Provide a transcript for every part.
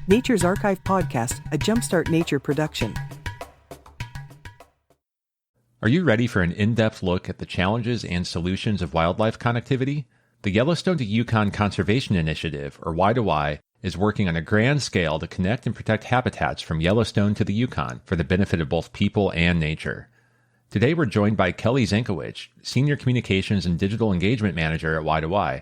Nature's Archive podcast, a Jumpstart Nature production. Are you ready for an in-depth look at the challenges and solutions of wildlife connectivity? The Yellowstone to Yukon Conservation Initiative, or Y2Y, is working on a grand scale to connect and protect habitats from Yellowstone to the Yukon for the benefit of both people and nature. Today we're joined by Kelly Zenkewich, Senior Communications and Digital Engagement Manager at Y2Y.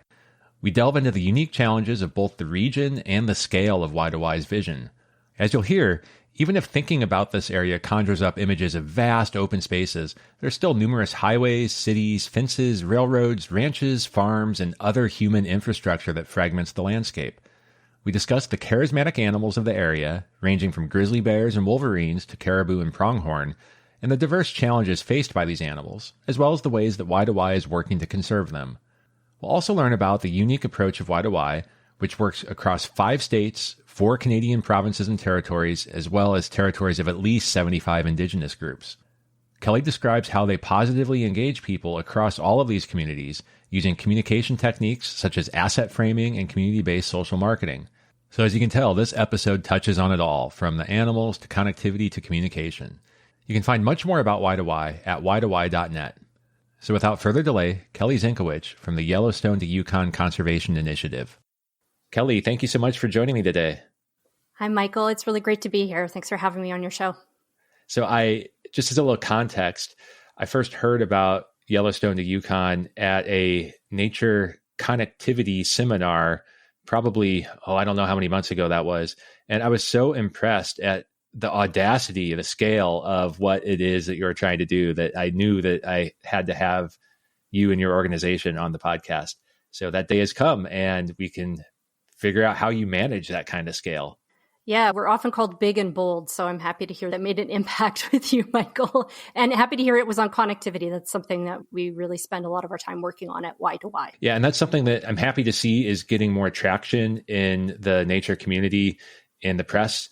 We delve into the unique challenges of both the region and the scale of Y2Y's vision. As you'll hear, even if thinking about this area conjures up images of vast open spaces, there are still numerous highways, cities, fences, railroads, ranches, farms, and other human infrastructure that fragments the landscape. We discuss the charismatic animals of the area, ranging from grizzly bears and wolverines to caribou and pronghorn, and the diverse challenges faced by these animals, as well as the ways that Y2Y is working to conserve them. We'll also learn about the unique approach of Y2Y, which works across 5 states, 4 Canadian provinces and territories, as well as territories of at least 75 Indigenous groups. Kelly describes how they positively engage people across all of these communities using communication techniques such as asset framing and community-based social marketing. So as you can tell, this episode touches on it all, from the animals to connectivity to communication. You can find much more about Y2Y at y2y.net. So without further delay, Kelly Zenkewich from the Yellowstone to Yukon Conservation Initiative. Kelly, thank you so much for joining me today. Hi, Michael. It's really great to be here. Thanks for having me on your show. So just as a little context, I first heard about Yellowstone to Yukon at a nature connectivity seminar, probably, I don't know how many months ago that was. And I was so impressed at the audacity, the scale of what it is that you're trying to do that I knew that I had to have you and your organization on the podcast. So that day has come and we can figure out how you manage that kind of scale. Yeah, we're often called big and bold. So I'm happy to hear that made an impact with you, Michael. And happy to hear it was on connectivity. That's something that we really spend a lot of our time working on at Y2Y. Yeah, and that's something that I'm happy to see is getting more traction in the nature community, in the press.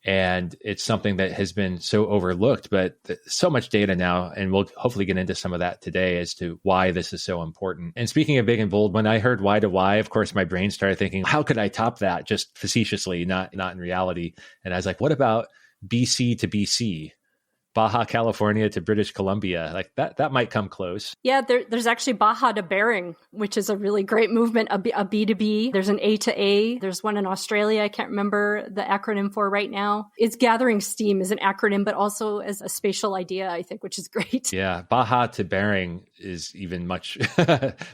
And it's something that has been so overlooked, but so much data now, and we'll hopefully get into some of that today as to why this is so important. And speaking of big and bold, when I heard Y2Y, of course, my brain started thinking, how could I top that? Just facetiously, not in reality. And I was like, what about BC to BC? Baja California to British Columbia, like that might come close. Yeah, there's actually Baja to Bering, which is a really great movement, a B2B. There's an A to A. There's one in Australia. I can't remember the acronym for right now. It's gathering steam as an acronym, but also as a spatial idea, I think, which is great. Yeah, Baja to Bering is even much,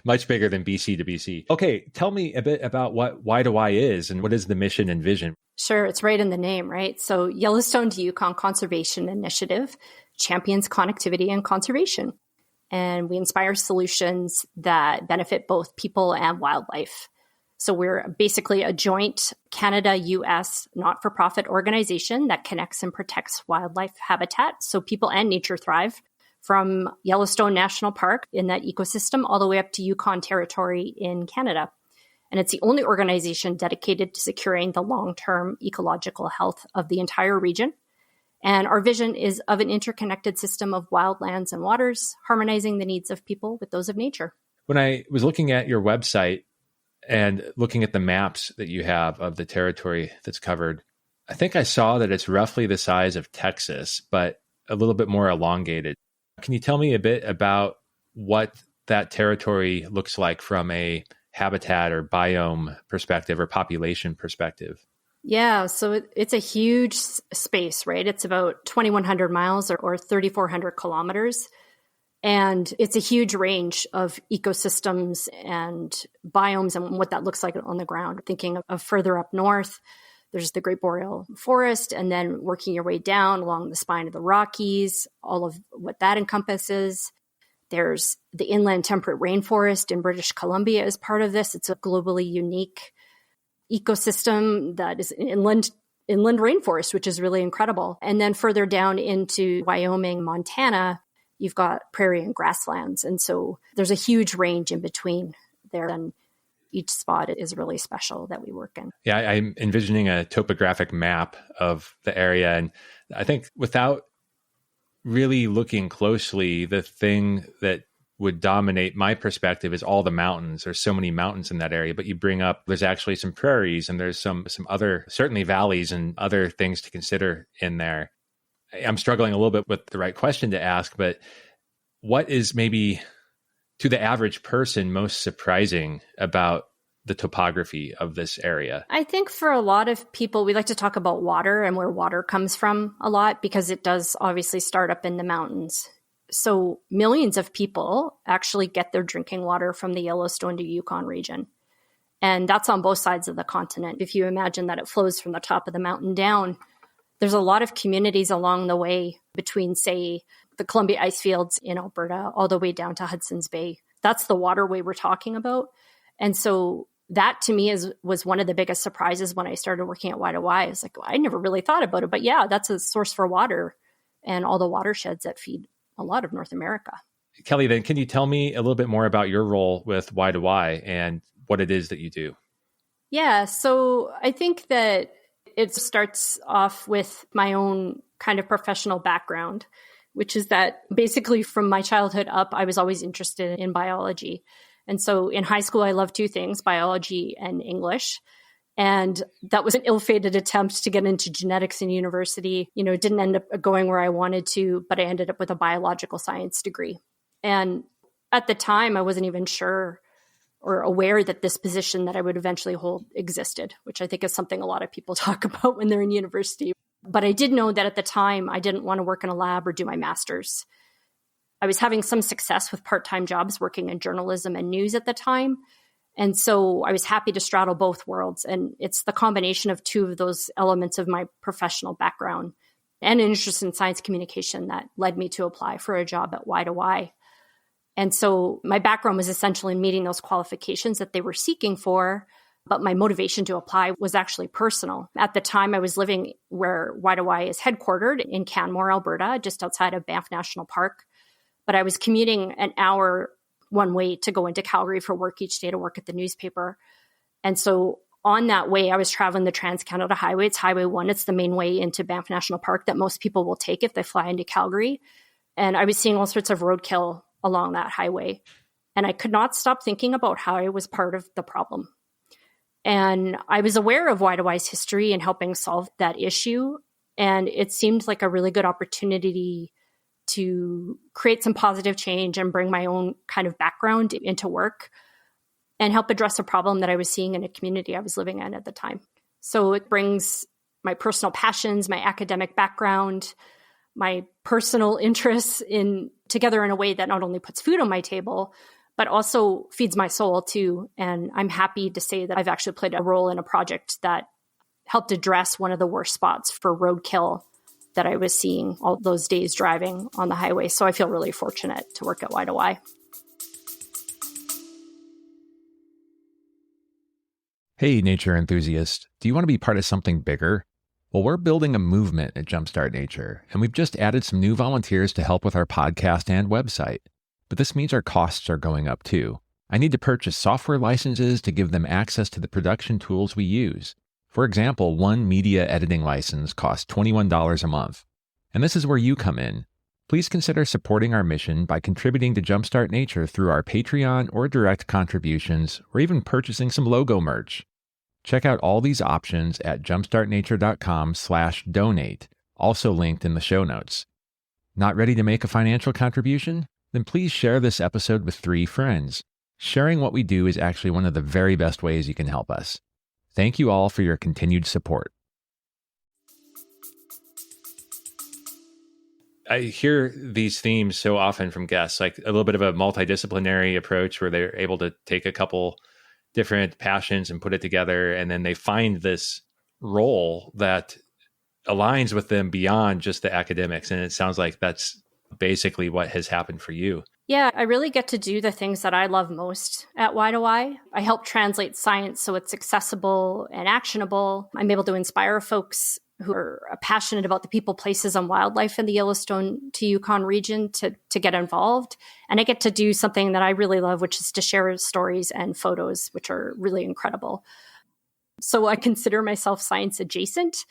much bigger than BC to BC. Okay, tell me a bit about what Y2Y is and what is the mission and vision? Sure, it's right in the name, right? So Yellowstone to Yukon Conservation Initiative champions connectivity and conservation. And we inspire solutions that benefit both people and wildlife. So we're basically a joint Canada-US not-for-profit organization that connects and protects wildlife habitat so people and nature thrive, from Yellowstone National Park in that ecosystem all the way up to Yukon Territory in Canada. And it's the only organization dedicated to securing the long-term ecological health of the entire region. And our vision is of an interconnected system of wildlands and waters, harmonizing the needs of people with those of nature. When I was looking at your website and looking at the maps that you have of the territory that's covered, I think I saw that it's roughly the size of Texas, but a little bit more elongated. Can you tell me a bit about what that territory looks like from a habitat or biome perspective or population perspective? Yeah, so it's a huge space, right? It's about 2,100 miles or 3,400 kilometers. And it's a huge range of ecosystems and biomes and what that looks like on the ground. Thinking of further up north, there's the Great Boreal Forest, and then working your way down along the spine of the Rockies, all of what that encompasses. There's the inland temperate rainforest in British Columbia as part of this. It's a globally unique ecosystem that is inland rainforest, which is really incredible. And then further down into Wyoming, Montana, you've got prairie and grasslands. And so there's a huge range in between there. And each spot is really special that we work in. Yeah, I'm envisioning a topographic map of the area. And I think without really looking closely, the thing that would dominate my perspective is all the mountains. There's so many mountains in that area, but you bring up there's actually some prairies and there's some other, certainly valleys and other things to consider in there. I'm struggling a little bit with the right question to ask, but what is maybe to the average person most surprising about the topography of this area? I think for a lot of people, we like to talk about water and where water comes from a lot because it does obviously start up in the mountains. So millions of people actually get their drinking water from the Yellowstone to Yukon region. And that's on both sides of the continent. If you imagine that it flows from the top of the mountain down, there's a lot of communities along the way between, say, the Columbia ice fields in Alberta all the way down to Hudson's Bay. That's the waterway we're talking about. And so that to me was one of the biggest surprises when I started working at Y2Y. It's like, well, I never really thought about it, but yeah, that's a source for water and all the watersheds that feed a lot of North America. Kelly, then can you tell me a little bit more about your role with Y2Y and what it is that you do? Yeah, so I think that it starts off with my own kind of professional background, which is that basically from my childhood up, I was always interested in biology. And so in high school, I loved two things, biology and English. And that was an ill-fated attempt to get into genetics in university. You know, it didn't end up going where I wanted to, but I ended up with a biological science degree. And at the time, I wasn't even sure or aware that this position that I would eventually hold existed, which I think is something a lot of people talk about when they're in university. But I did know that at the time, I didn't want to work in a lab or do my master's. I was having some success with part-time jobs working in journalism and news at the time. And so I was happy to straddle both worlds. And it's the combination of two of those elements of my professional background and an interest in science communication that led me to apply for a job at Y2Y. And so my background was essentially meeting those qualifications that they were seeking for, but my motivation to apply was actually personal. At the time, I was living where Y2Y is headquartered in Canmore, Alberta, just outside of Banff National Park. But I was commuting an hour one way to go into Calgary for work each day to work at the newspaper. And so on that way, I was traveling the Trans-Canada Highway. It's Highway 1. It's the main way into Banff National Park that most people will take if they fly into Calgary. And I was seeing all sorts of roadkill along that highway. And I could not stop thinking about how I was part of the problem. And I was aware of Y2Y's history in helping solve that issue. And it seemed like a really good opportunity to create some positive change and bring my own kind of background into work and help address a problem that I was seeing in a community I was living in at the time. So it brings my personal passions, my academic background, my personal interests together in a way that not only puts food on my table, but also feeds my soul too. And I'm happy to say that I've actually played a role in a project that helped address one of the worst spots for roadkill that I was seeing all those days driving on the highway. So I feel really fortunate to work at Y2Y. Hey, nature enthusiast, do you want to be part of something bigger? Well, we're building a movement at Jumpstart Nature, and we've just added some new volunteers to help with our podcast and website. But this means our costs are going up too. I need to purchase software licenses to give them access to the production tools we use. For example, one media editing license costs $21 a month. And this is where you come in. Please consider supporting our mission by contributing to Jumpstart Nature through our Patreon or direct contributions, or even purchasing some logo merch. Check out all these options at jumpstartnature.com/donate, also linked in the show notes. Not ready to make a financial contribution? Then please share this episode with 3 friends. Sharing what we do is actually one of the very best ways you can help us. Thank you all for your continued support. I hear these themes so often from guests, like a little bit of a multidisciplinary approach where they're able to take a couple different passions and put it together, and then they find this role that aligns with them beyond just the academics. And it sounds like that's basically what has happened for you. Yeah, I really get to do the things that I love most at Y2Y. I help translate science so it's accessible and actionable. I'm able to inspire folks who are passionate about the people, places, and wildlife in the Yellowstone to Yukon region to get involved. And I get to do something that I really love, which is to share stories and photos, which are really incredible. So I consider myself science adjacent,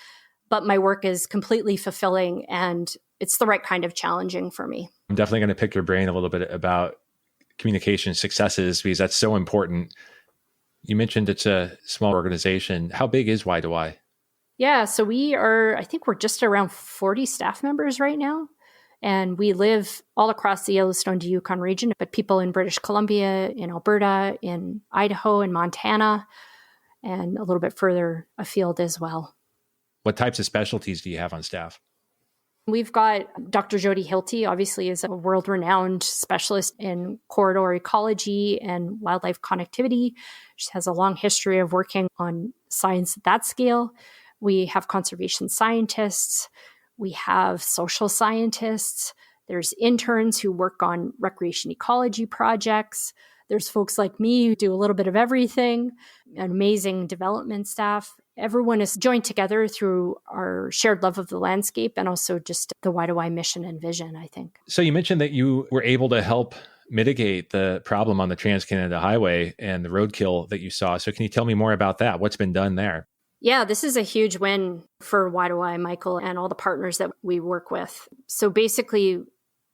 but my work is completely fulfilling and it's the right kind of challenging for me. I'm definitely going to pick your brain a little bit about communication successes because that's so important. You mentioned it's a small organization. How big is Y2Y? Yeah, so I think we're just around 40 staff members right now. And we live all across the Yellowstone to Yukon region, but people in British Columbia, in Alberta, in Idaho, and Montana, and a little bit further afield as well. What types of specialties do you have on staff? We've got Dr. Jody Hilty, obviously, is a world-renowned specialist in corridor ecology and wildlife connectivity. She has a long history of working on science at that scale. We have conservation scientists. We have social scientists. There's interns who work on recreation ecology projects. There's folks like me who do a little bit of everything, an amazing development staff. Everyone is joined together through our shared love of the landscape and also just the Y2Y mission and vision, I think. So you mentioned that you were able to help mitigate the problem on the Trans-Canada Highway and the roadkill that you saw. So can you tell me more about that? What's been done there? Yeah, this is a huge win for Y2Y, Michael, and all the partners that we work with. So basically,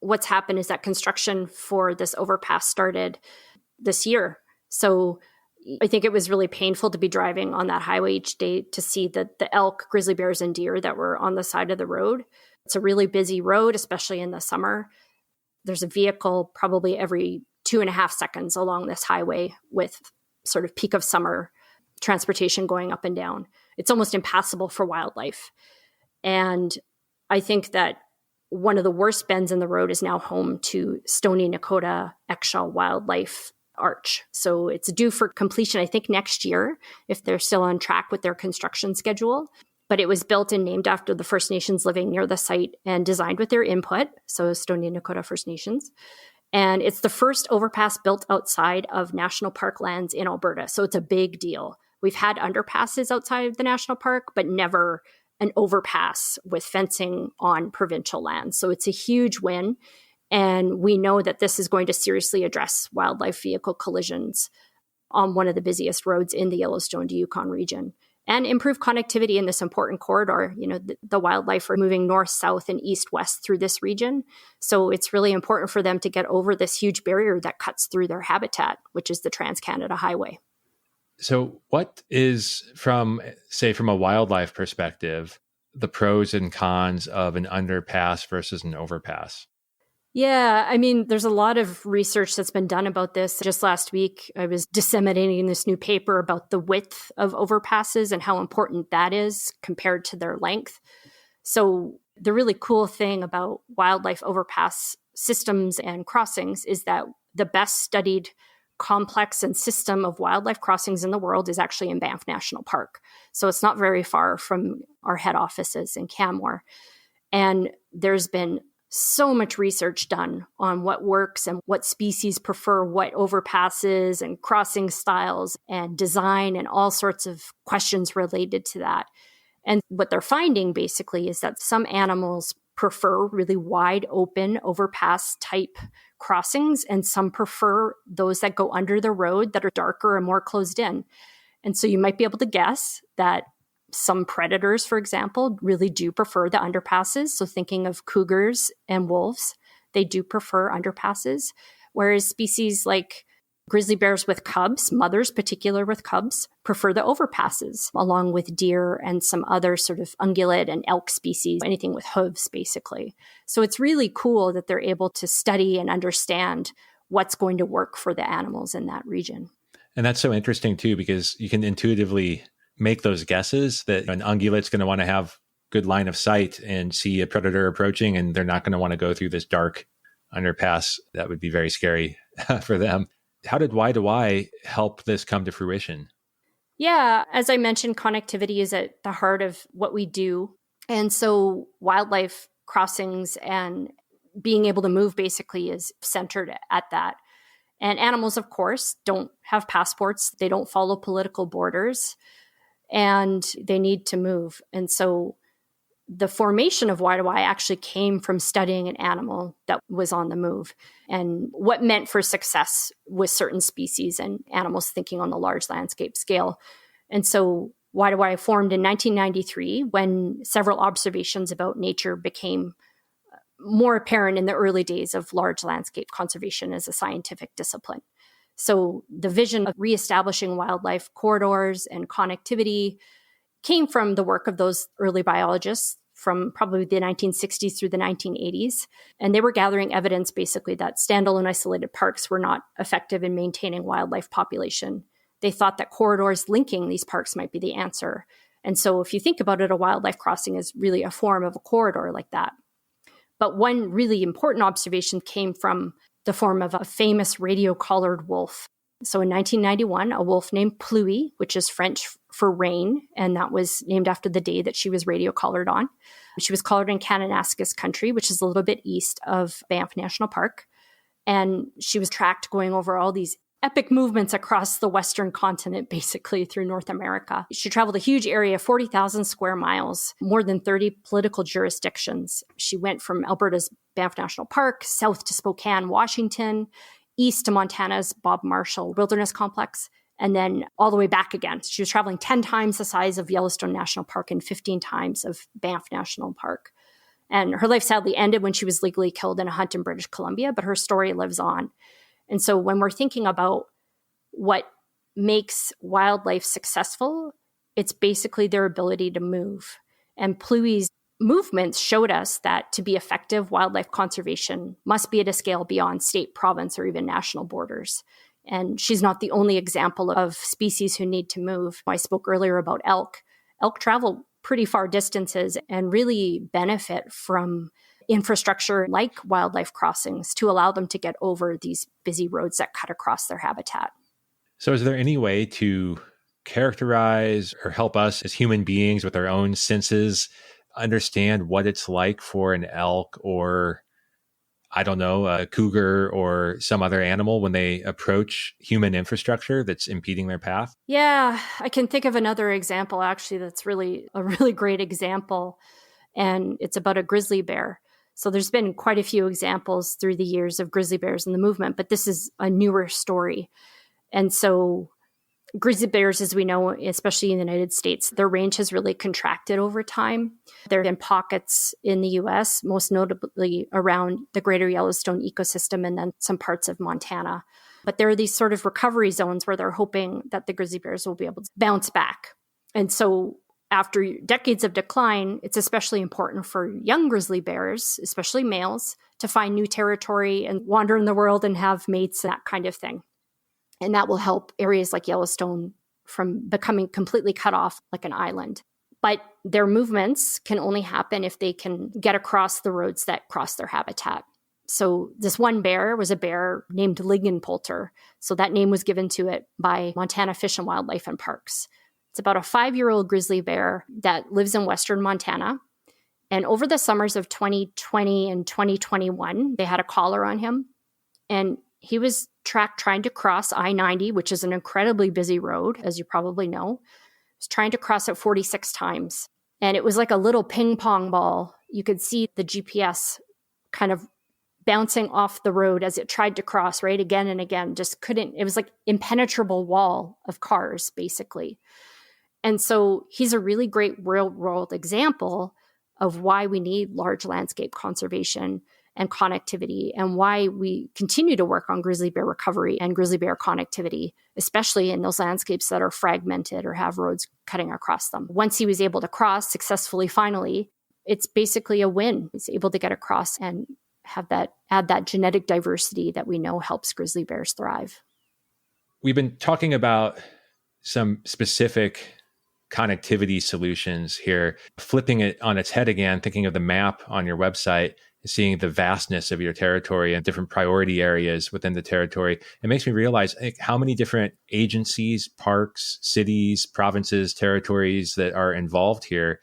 what's happened is that construction for this overpass started this year. So I think it was really painful to be driving on that highway each day to see the elk, grizzly bears, and deer that were on the side of the road. It's a really busy road, especially in the summer. There's a vehicle probably every 2.5 seconds along this highway with sort of peak of summer transportation going up and down. It's almost impassable for wildlife. And I think that one of the worst bends in the road is now home to Stony Nakota Eckshaw Wildlife Arch. So it's due for completion, I think, next year, if they're still on track with their construction schedule. But it was built and named after the First Nations living near the site and designed with their input. So Stony Nakota First Nations. And it's the first overpass built outside of national park lands in Alberta. So it's a big deal. We've had underpasses outside of the national park, but never an overpass with fencing on provincial lands. So it's a huge win. And we know that this is going to seriously address wildlife vehicle collisions on one of the busiest roads in the Yellowstone to Yukon region and improve connectivity in this important corridor. You know, the wildlife are moving north, south, and east, west through this region. So it's really important for them to get over this huge barrier that cuts through their habitat, which is the Trans-Canada Highway. So what is, from a wildlife perspective, the pros and cons of an underpass versus an overpass? Yeah, I mean, there's a lot of research that's been done about this. Just last week, I was disseminating this new paper about the width of overpasses and how important that is compared to their length. So the really cool thing about wildlife overpass systems and crossings is that the best studied complex and system of wildlife crossings in the world is actually in Banff National Park. So it's not very far from our head offices in Canmore. And there's been so much research done on what works and what species prefer what overpasses and crossing styles and design and all sorts of questions related to that. And what they're finding basically is that some animals prefer really wide open overpass type crossings, and some prefer those that go under the road that are darker and more closed in. And so you might be able to guess that some predators, for example, really do prefer the underpasses. So thinking of cougars and wolves, they do prefer underpasses. Whereas species like grizzly bears with cubs, mothers particular with cubs, prefer the overpasses, along with deer and some other sort of ungulate and elk species, anything with hooves, basically. So it's really cool that they're able to study and understand what's going to work for the animals in that region. And that's so interesting, too, because you can intuitively make those guesses that an ungulate's going to want to have good line of sight and see a predator approaching, and they're not going to want to go through this dark underpass. That would be very scary for them. How did Y2Y help this come to fruition? Yeah, as I mentioned, connectivity is at the heart of what we do. And so wildlife crossings and being able to move basically is centered at that. And animals, of course, don't have passports. They don't follow political borders, and they need to move. And so the formation of Y2Y actually came from studying an animal that was on the move and what meant for success with certain species and animals thinking on the large landscape scale. And so Y2Y formed in 1993 when several observations about nature became more apparent in the early days of large landscape conservation as a scientific discipline. So the vision of reestablishing wildlife corridors and connectivity came from the work of those early biologists from probably the 1960s through the 1980s. And they were gathering evidence basically that standalone isolated parks were not effective in maintaining wildlife population. They thought that corridors linking these parks might be the answer. And so if you think about it, a wildlife crossing is really a form of a corridor like that. But one really important observation came from the form of a famous radio-collared wolf. So in 1991, a wolf named Pluie, which is French for rain, and that was named after the day that she was radio-collared on. She was collared in Kananaskis country, which is a little bit east of Banff National Park. And she was tracked going over all these epic movements across the Western continent, basically through North America. She traveled a huge area, 40,000 square miles, more than 30 political jurisdictions. She went from Alberta's Banff National Park, south to Spokane, Washington, east to Montana's Bob Marshall Wilderness Complex, and then all the way back again. She was traveling 10 times the size of Yellowstone National Park and 15 times of Banff National Park. And her life sadly ended when she was legally killed in a hunt in British Columbia, but her story lives on. And so when we're thinking about what makes wildlife successful, it's basically their ability to move. And Pluie's movements showed us that to be effective, wildlife conservation must be at a scale beyond state, province, or even national borders. And she's not the only example of species who need to move. I spoke earlier about elk. Elk travel pretty far distances and really benefit from infrastructure like wildlife crossings to allow them to get over these busy roads that cut across their habitat. So is there any way to characterize or help us as human beings with our own senses understand what it's like for an elk or, I don't know, a cougar or some other animal when they approach human infrastructure that's impeding their path? Yeah, I can think of another example actually that's really a really great example, and it's about a grizzly bear. So there's been quite a few examples through the years of grizzly bears in the movement, but this is a newer story. And so grizzly bears, as we know, especially in the United States, their range has really contracted over time. They're in pockets in the US, most notably around the greater Yellowstone ecosystem and then some parts of Montana. But there are these sort of recovery zones where they're hoping that the grizzly bears will be able to bounce back. And so after decades of decline, it's especially important for young grizzly bears, especially males, to find new territory and wander in the world and have mates, that kind of thing. And that will help areas like Yellowstone from becoming completely cut off like an island. But their movements can only happen if they can get across the roads that cross their habitat. So this one bear was a bear named Lignenpolter. So that name was given to it by Montana Fish and Wildlife and Parks. It's about a 5-year-old grizzly bear that lives in western Montana. And over the summers of 2020 and 2021, they had a collar on him. And he was tracked trying to cross I-90, which is an incredibly busy road, as you probably know. He was trying to cross it 46 times. And it was like a little ping pong ball. You could see the GPS kind of bouncing off the road as it tried to cross, right? Again and again, just couldn't. It was like impenetrable wall of cars, basically. And so he's a really great real-world example of why we need large landscape conservation and connectivity, and why we continue to work on grizzly bear recovery and grizzly bear connectivity, especially in those landscapes that are fragmented or have roads cutting across them. Once he was able to cross successfully, finally, it's basically a win. He's able to get across and add that genetic diversity that we know helps grizzly bears thrive. We've been talking about some specific connectivity solutions here, flipping it on its head again, thinking of the map on your website, seeing the vastness of your territory and different priority areas within the territory. It makes me realize how many different agencies, parks, cities, provinces, territories that are involved here.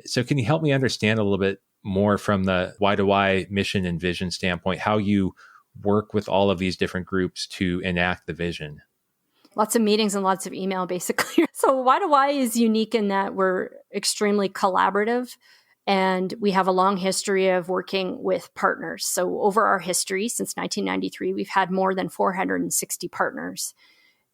So can you help me understand a little bit more from the Y2Y mission and vision standpoint, how you work with all of these different groups to enact the vision? Lots of meetings and lots of email, basically. So Y2Y is unique in that we're extremely collaborative, and we have a long history of working with partners. So over our history, since 1993, we've had more than 460 partners.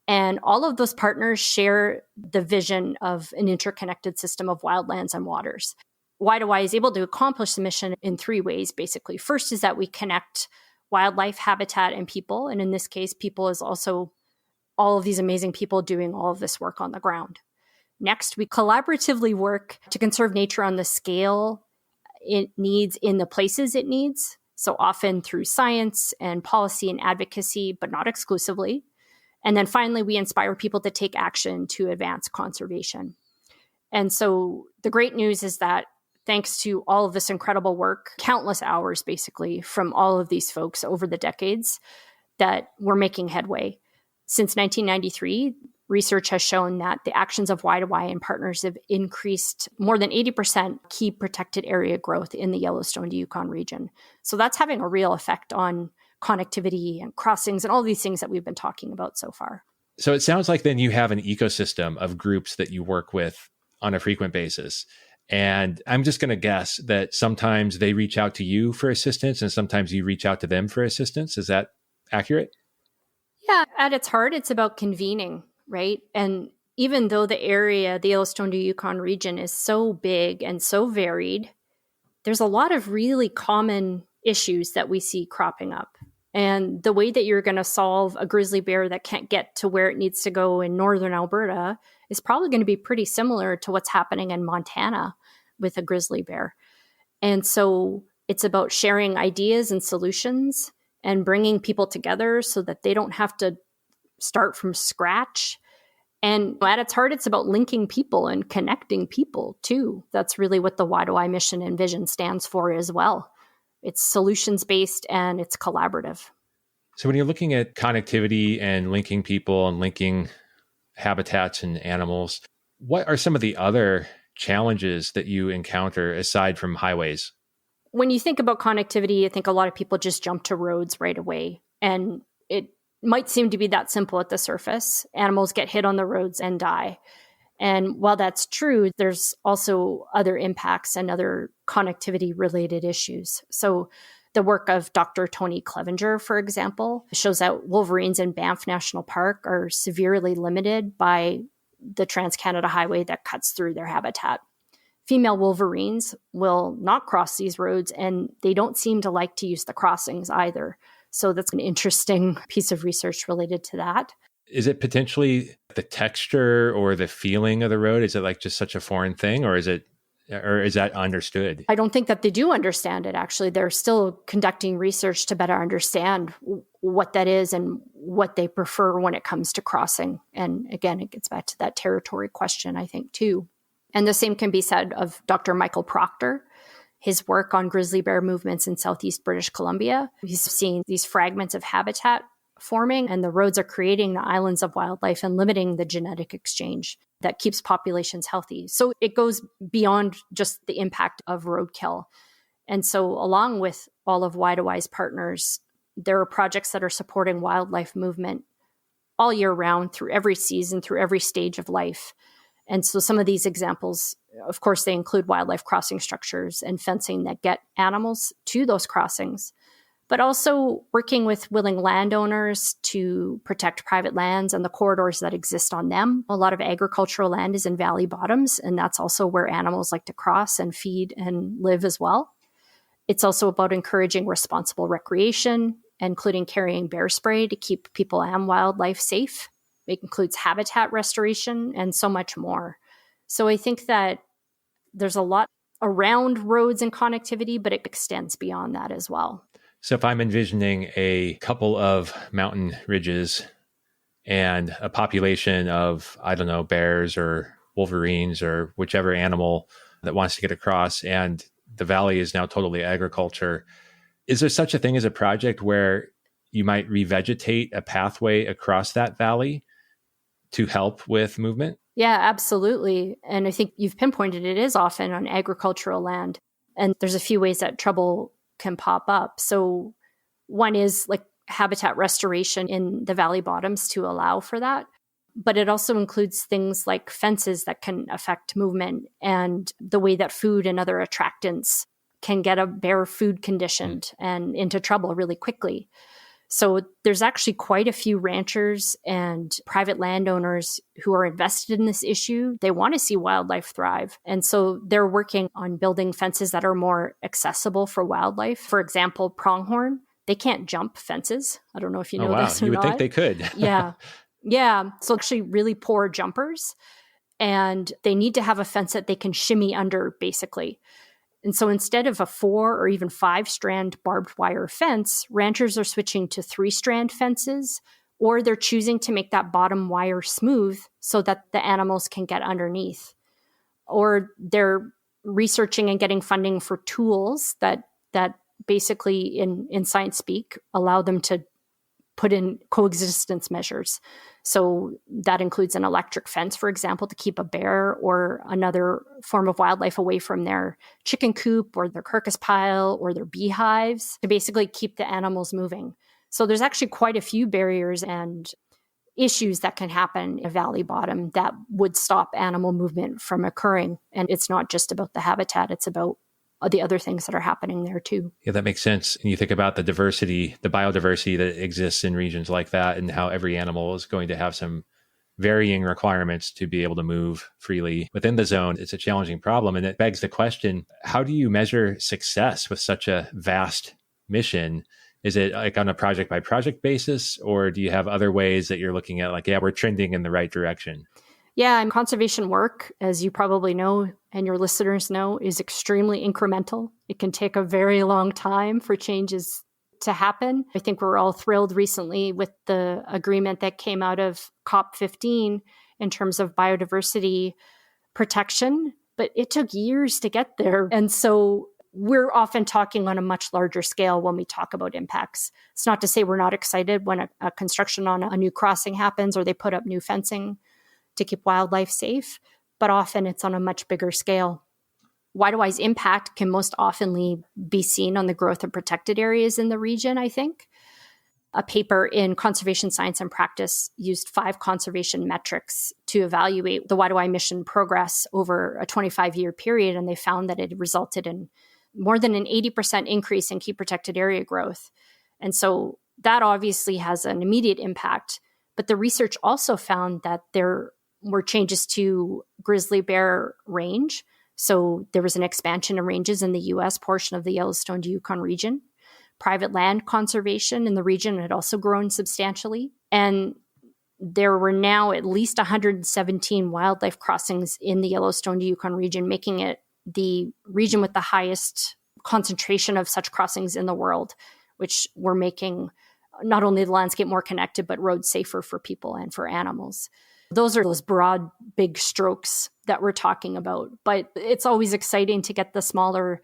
And all of those partners share the vision of an interconnected system of wildlands and waters. Y2Y is able to accomplish the mission in three ways, basically. First is that we connect wildlife, habitat, and people. And in this case, people is also all of these amazing people doing all of this work on the ground. Next, we collaboratively work to conserve nature on the scale it needs in the places it needs. So often through science and policy and advocacy, but not exclusively. And then finally, we inspire people to take action to advance conservation. And so the great news is that thanks to all of this incredible work, countless hours basically from all of these folks over the decades, that we're making headway. Since 1993, research has shown that the actions of Y2Y and partners have increased more than 80% key protected area growth in the Yellowstone to Yukon region. So that's having a real effect on connectivity and crossings and all these things that we've been talking about so far. So it sounds like then you have an ecosystem of groups that you work with on a frequent basis. And I'm just going to guess that sometimes they reach out to you for assistance and sometimes you reach out to them for assistance. Is that accurate? Yeah, at its heart, it's about convening, right? And even though the area, the Yellowstone to Yukon region, is so big and so varied, there's a lot of really common issues that we see cropping up. And the way that you're going to solve a grizzly bear that can't get to where it needs to go in northern Alberta is probably going to be pretty similar to what's happening in Montana with a grizzly bear. And so it's about sharing ideas and solutions and bringing people together so that they don't have to start from scratch. And at its heart, it's about linking people and connecting people too. That's really what the Y2Y mission and vision stands for as well. It's solutions-based and it's collaborative. So when you're looking at connectivity and linking people and linking habitats and animals, what are some of the other challenges that you encounter aside from highways? When you think about connectivity, I think a lot of people just jump to roads right away. And it might seem to be that simple at the surface. Animals get hit on the roads and die. And while that's true, there's also other impacts and other connectivity related issues. So the work of Dr. Tony Clevenger, for example, shows that wolverines in Banff National Park are severely limited by the Trans-Canada Highway that cuts through their habitat. Female wolverines will not cross these roads, and they don't seem to like to use the crossings either. So that's an interesting piece of research related to that. Is it potentially the texture or the feeling of the road? Is it like just such a foreign thing, or is that understood? I don't think that they do understand it, actually. They're still conducting research to better understand what that is and what they prefer when it comes to crossing. And again, it gets back to that territory question, I think, too. And the same can be said of Dr. Michael Proctor, his work on grizzly bear movements in Southeast British Columbia. He's seeing these fragments of habitat forming, and the roads are creating the islands of wildlife and limiting the genetic exchange that keeps populations healthy. So it goes beyond just the impact of roadkill. And so along with all of Y2Y's partners, there are projects that are supporting wildlife movement all year round, through every season, through every stage of life. And so some of these examples, of course, they include wildlife crossing structures and fencing that get animals to those crossings, but also working with willing landowners to protect private lands and the corridors that exist on them. A lot of agricultural land is in valley bottoms, and that's also where animals like to cross and feed and live as well. It's also about encouraging responsible recreation, including carrying bear spray to keep people and wildlife safe. It includes habitat restoration and so much more. So I think that there's a lot around roads and connectivity, but it extends beyond that as well. So if I'm envisioning a couple of mountain ridges and a population of, I don't know, bears or wolverines or whichever animal that wants to get across, and the valley is now totally agriculture, is there such a thing as a project where you might revegetate a pathway across that valley to help with movement? Yeah, absolutely. And I think you've pinpointed it is often on agricultural land. And there's a few ways that trouble can pop up. So one is like habitat restoration in the valley bottoms to allow for that. But it also includes things like fences that can affect movement and the way that food and other attractants can get a bear food conditioned and into trouble really quickly. So there's actually quite a few ranchers and private landowners who are invested in this issue. They want to see wildlife thrive. And so they're working on building fences that are more accessible for wildlife. For example, pronghorn, they can't jump fences. I don't know if you know this or You would not. think they could. Yeah. Yeah. So actually really poor jumpers. And they need to have a fence that they can shimmy under, basically. And so instead of a 4 or even 5-strand barbed wire fence, ranchers are switching to 3-strand fences, or they're choosing to make that bottom wire smooth so that the animals can get underneath. Or they're researching and getting funding for tools that basically in science speak allow them to put in coexistence measures. So that includes an electric fence, for example, to keep a bear or another form of wildlife away from their chicken coop or their carcass pile or their beehives, to basically keep the animals moving. So there's actually quite a few barriers and issues that can happen in valley bottom that would stop animal movement from occurring. And it's not just about the habitat, it's about the other things that are happening there too. Yeah, that makes sense. And you think about the diversity, the biodiversity that exists in regions like that, and how every animal is going to have some varying requirements to be able to move freely within the zone. It's a challenging problem. And it begs the question, how do you measure success with such a vast mission? Is it like on a project by project basis, or do you have other ways that you're looking at like, yeah, we're trending in the right direction? Yeah, and conservation work, as you probably know and your listeners know, is extremely incremental. It can take a very long time for changes to happen. I think we're all thrilled recently with the agreement that came out of COP15 in terms of biodiversity protection, but it took years to get there. And so we're often talking on a much larger scale when we talk about impacts. It's not to say we're not excited when a construction on a new crossing happens or they put up new fencing to keep wildlife safe, but often it's on a much bigger scale. Wide-Wide's impact can most often be seen on the growth of protected areas in the region, I think. A paper in Conservation Science and Practice used 5 conservation metrics to evaluate the Wide mission progress over a 25-year period, and they found that it resulted in more than an 80% increase in key protected area growth. And so that obviously has an immediate impact, but the research also found that there were changes to grizzly bear range. So there was an expansion in ranges in the U.S. portion of the Yellowstone to Yukon region. Private land conservation in the region had also grown substantially. And there were now at least 117 wildlife crossings in the Yellowstone to Yukon region, making it the region with the highest concentration of such crossings in the world, which were making not only the landscape more connected, but roads safer for people and for animals. Those are those broad, big strokes that we're talking about. But it's always exciting to get the smaller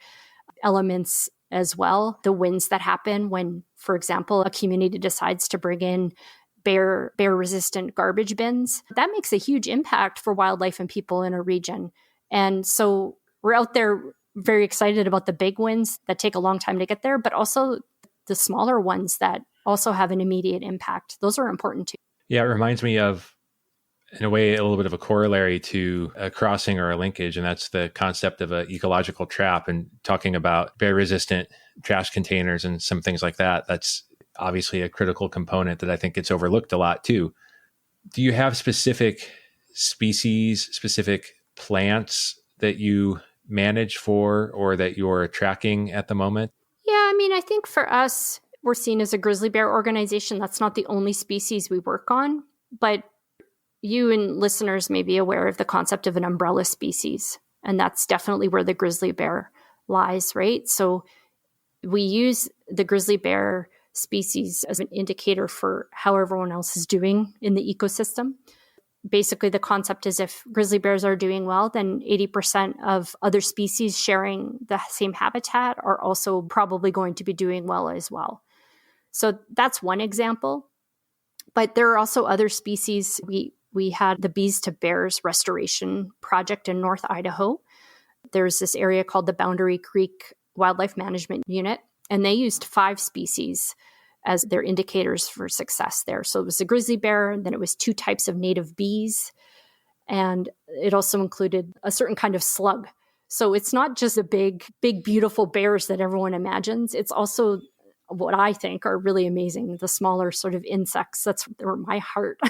elements as well. The wins that happen when, for example, a community decides to bring in bear-resistant garbage bins. That makes a huge impact for wildlife and people in a region. And so we're out there very excited about the big wins that take a long time to get there, but also the smaller ones that also have an immediate impact. Those are important too. Yeah, it reminds me of, in a way, a little bit of a corollary to a crossing or a linkage, and that's the concept of an ecological trap, and talking about bear-resistant trash containers and some things like that. That's obviously a critical component that I think gets overlooked a lot too. Do you have specific species, specific plants that you manage for or that you're tracking at the moment? Yeah, I mean, I think for us, we're seen as a grizzly bear organization. That's not the only species we work on, but you and listeners may be aware of the concept of an umbrella species, and that's definitely where the grizzly bear lies, right? So we use the grizzly bear species as an indicator for how everyone else is doing in the ecosystem. Basically, the concept is if grizzly bears are doing well, then 80% of other species sharing the same habitat are also probably going to be doing well as well. So that's one example. But there are also other species. We had the Bees to Bears Restoration Project in North Idaho. There's this area called the Boundary Creek Wildlife Management Unit, and they used 5 species as their indicators for success there. So it was a grizzly bear, then it was 2 types of native bees, and it also included a certain kind of slug. So it's not just the big, beautiful bears that everyone imagines. It's also what I think are really amazing, the smaller sort of insects. That's where my heart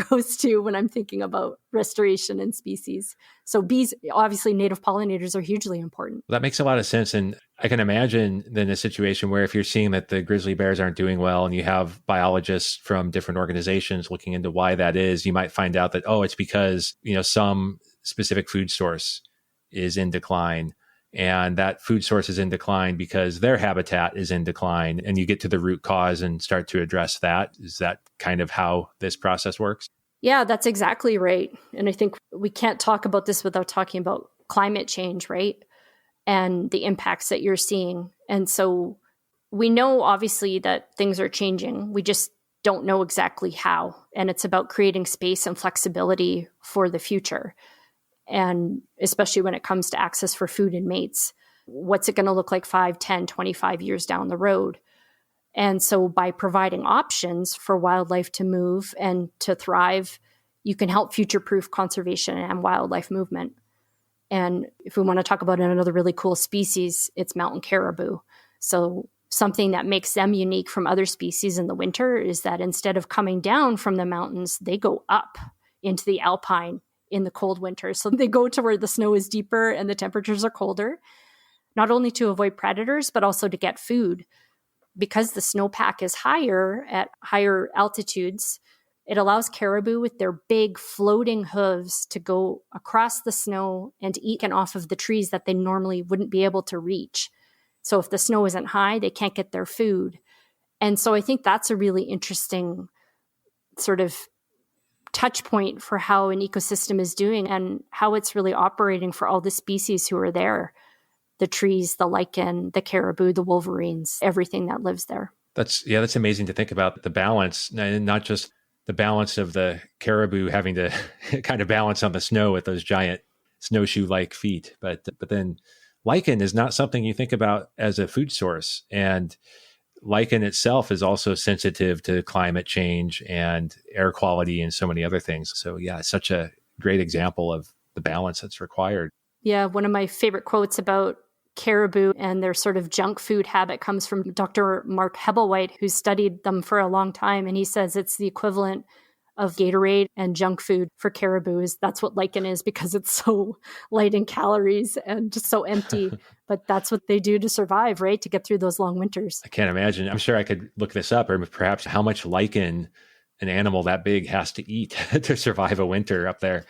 goes to when I'm thinking about restoration and species. So bees, obviously native pollinators are hugely important. That makes a lot of sense. And I can imagine then a situation where if you're seeing that the grizzly bears aren't doing well and you have biologists from different organizations looking into why that is, you might find out that, oh, it's because, some specific food source is in decline. And that food source is in decline because their habitat is in decline. And you get to the root cause and start to address that. Is that kind of how this process works? Yeah, that's exactly right. And I think we can't talk about this without talking about climate change, right? And the impacts that you're seeing. And so we know obviously that things are changing. We just don't know exactly how. And it's about creating space and flexibility for the future. And especially when it comes to access for food and mates, what's it going to look like 5, 10, 25 years down the road? And so by providing options for wildlife to move and to thrive, you can help future-proof conservation and wildlife movement. And if we want to talk about another really cool species, it's mountain caribou. So something that makes them unique from other species in the winter is that instead of coming down from the mountains, they go up into the alpine in the cold winter. So they go to where the snow is deeper and the temperatures are colder, not only to avoid predators, but also to get food. Because the snowpack is higher at higher altitudes, it allows caribou with their big floating hooves to go across the snow and to eat off of the trees that they normally wouldn't be able to reach. So if the snow isn't high, they can't get their food. And so I think that's a really interesting sort of touch point for how an ecosystem is doing and how it's really operating for all the species who are there. The trees, the lichen, the caribou, the wolverines, everything that lives there. That's amazing to think about the balance, and not just the balance of the caribou having to kind of balance on the snow with those giant snowshoe-like feet. But then lichen is not something you think about as a food source. And lichen itself is also sensitive to climate change and air quality and so many other things. So yeah, it's such a great example of the balance that's required. Yeah, one of my favorite quotes about caribou and their sort of junk food habit comes from Dr. Mark Hebblewhite, who's studied them for a long time. And he says it's the equivalent of Gatorade and junk food for caribou. That's what lichen is, because it's so light in calories and just so empty. But that's what they do to survive, right? To get through those long winters. I can't imagine. I'm sure I could look this up, or perhaps how much lichen an animal that big has to eat to survive a winter up there.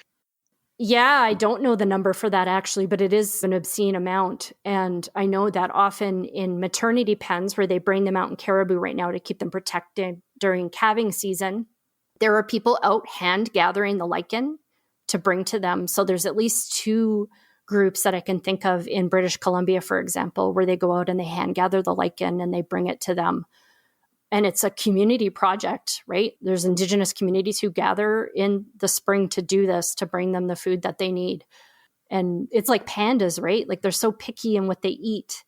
Yeah, I don't know the number for that actually, but it is an obscene amount. And I know that often in maternity pens where they bring the mountain caribou right now to keep them protected during calving season, there are people out hand gathering the lichen to bring to them. So there's at least 2 groups that I can think of in British Columbia, for example, where they go out and they hand gather the lichen and they bring it to them. And it's a community project, right? There's Indigenous communities who gather in the spring to do this, to bring them the food that they need. And it's like pandas, right? Like they're so picky in what they eat.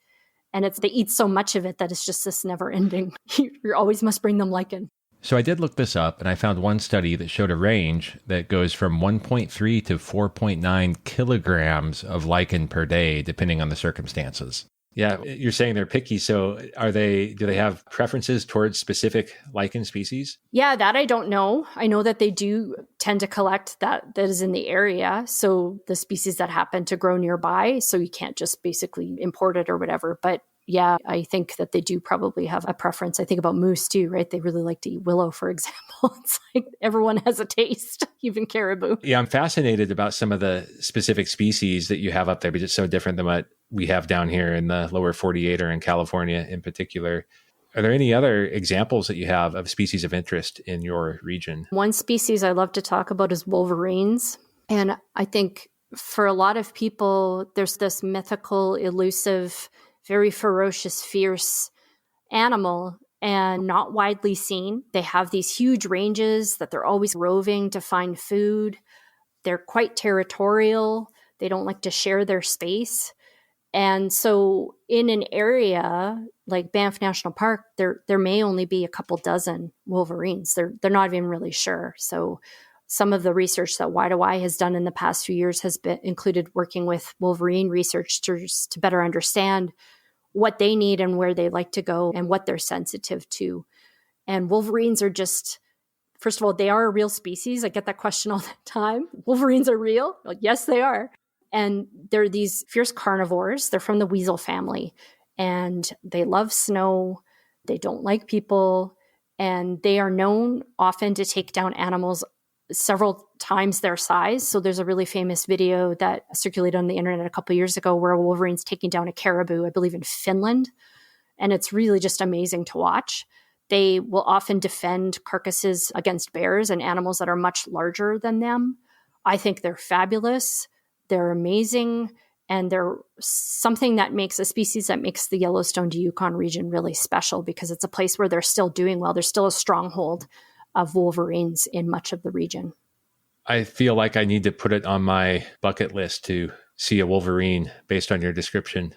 And they eat so much of it that it's just this never ending. You always must bring them lichen. So I did look this up, and I found one study that showed a range that goes from 1.3 to 4.9 kilograms of lichen per day, depending on the circumstances. Yeah, you're saying they're picky. So do they have preferences towards specific lichen species? Yeah, that I don't know. I know that they do tend to collect that is in the area. So the species that happen to grow nearby. So you can't just basically import it or whatever. But yeah, I think that they do probably have a preference. I think about moose too, right? They really like to eat willow, for example. It's like everyone has a taste, even caribou. Yeah, I'm fascinated about some of the specific species that you have up there because it's so different than what we have down here in the lower 48 or in California in particular. Are there any other examples that you have of species of interest in your region? One species I love to talk about is wolverines. And I think for a lot of people, there's this mythical, elusive, very ferocious, fierce animal and not widely seen. They have these huge ranges that they're always roving to find food. They're quite territorial. They don't like to share their space. And so in an area like Banff National Park, there may only be a couple dozen wolverines. They're not even really sure. So some of the research that Y2Y has done in the past few years has been included working with wolverine researchers to better understand what they need and where they like to go and what they're sensitive to. And wolverines are just, first of all, they are a real species. I get that question all the time. Wolverines are real? Well, yes, they are. And they're these fierce carnivores. They're from the weasel family, and they love snow. They don't like people, and they are known often to take down animals several times their size. So there's a really famous video that circulated on the internet a couple of years ago where a wolverine's taking down a caribou, I believe in Finland. And it's really just amazing to watch. They will often defend carcasses against bears and animals that are much larger than them. I think they're fabulous. They're amazing. And they're something that makes a species that makes the Yellowstone to Yukon region really special, because it's a place where they're still doing well. There's still a stronghold of wolverines in much of the region. I feel like I need to put it on my bucket list to see a wolverine based on your description.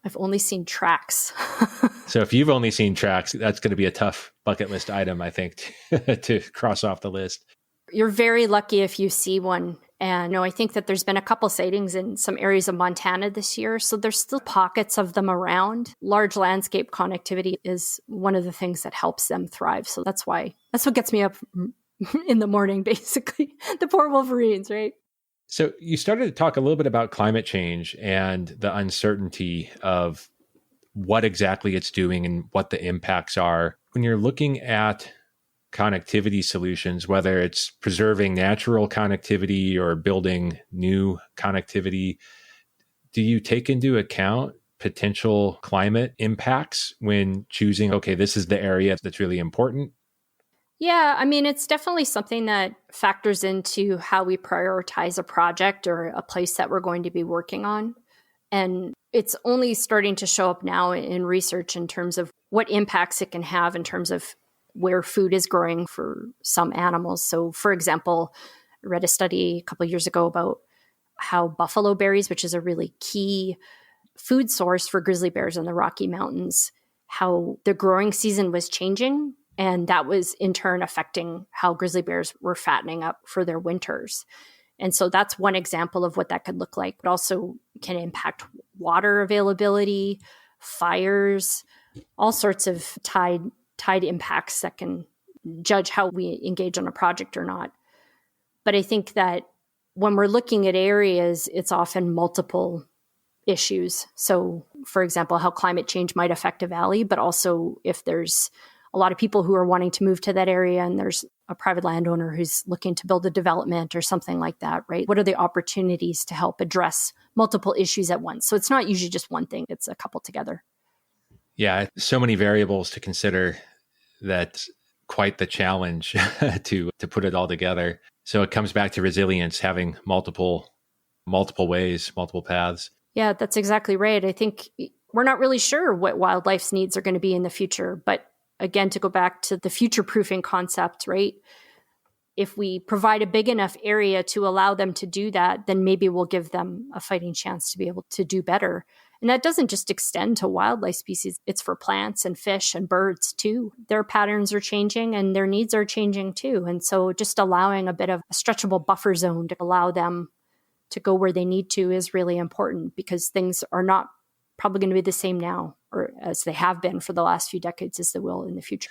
I've only seen tracks. So if you've only seen tracks, that's going to be a tough bucket list item, I think, to cross off the list. You're very lucky if you see one. And I think that there's been a couple sightings in some areas of Montana this year. So there's still pockets of them around. Large landscape connectivity is one of the things that helps them thrive. So that's what gets me up in the morning, basically. The poor wolverines, right? So you started to talk a little bit about climate change and the uncertainty of what exactly it's doing and what the impacts are. When you're looking at connectivity solutions, whether it's preserving natural connectivity or building new connectivity, do you take into account potential climate impacts when choosing, okay, this is the area that's really important? Yeah, I mean, it's definitely something that factors into how we prioritize a project or a place that we're going to be working on. And it's only starting to show up now in research in terms of what impacts it can have in terms of where food is growing for some animals. So, for example, I read a study a couple of years ago about how buffalo berries, which is a really key food source for grizzly bears in the Rocky Mountains, how the growing season was changing. And that was in turn affecting how grizzly bears were fattening up for their winters. And so that's one example of what that could look like. It also can impact water availability, fires, all sorts of tide impacts that can judge how we engage on a project or not. But I think that when we're looking at areas, it's often multiple issues. So, for example, how climate change might affect a valley, but also if there's a lot of people who are wanting to move to that area and there's a private landowner who's looking to build a development or something like that, right? What are the opportunities to help address multiple issues at once? So it's not usually just one thing, it's a couple together. Yeah, so many variables to consider. That's quite the challenge to put it all together. So it comes back to resilience, having multiple ways, multiple paths. Yeah, that's exactly right. I think we're not really sure what wildlife's needs are going to be in the future. But again, to go back to the future-proofing concept, right? If we provide a big enough area to allow them to do that, then maybe we'll give them a fighting chance to be able to do better. And that doesn't just extend to wildlife species. It's for plants and fish and birds too. Their patterns are changing and their needs are changing too. And so just allowing a bit of a stretchable buffer zone to allow them to go where they need to is really important, because things are not probably going to be the same now, or as they have been for the last few decades, as they will in the future.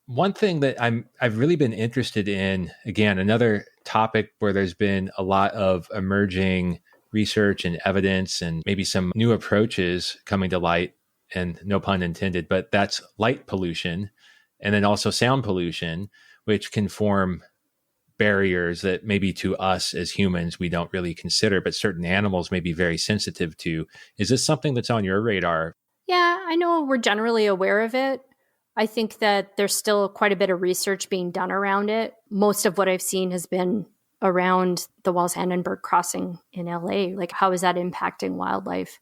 One thing that I've really been interested in, again, another topic where there's been a lot of emerging research and evidence and maybe some new approaches coming to light, and no pun intended, but that's light pollution and then also sound pollution, which can form barriers that maybe to us as humans we don't really consider, but certain animals may be very sensitive to. Is this something that's on your radar? Yeah, I know we're generally aware of it. I think that there's still quite a bit of research being done around it. Most of what I've seen has been around the Walls-Handenberg crossing in LA. Like, how is that impacting wildlife?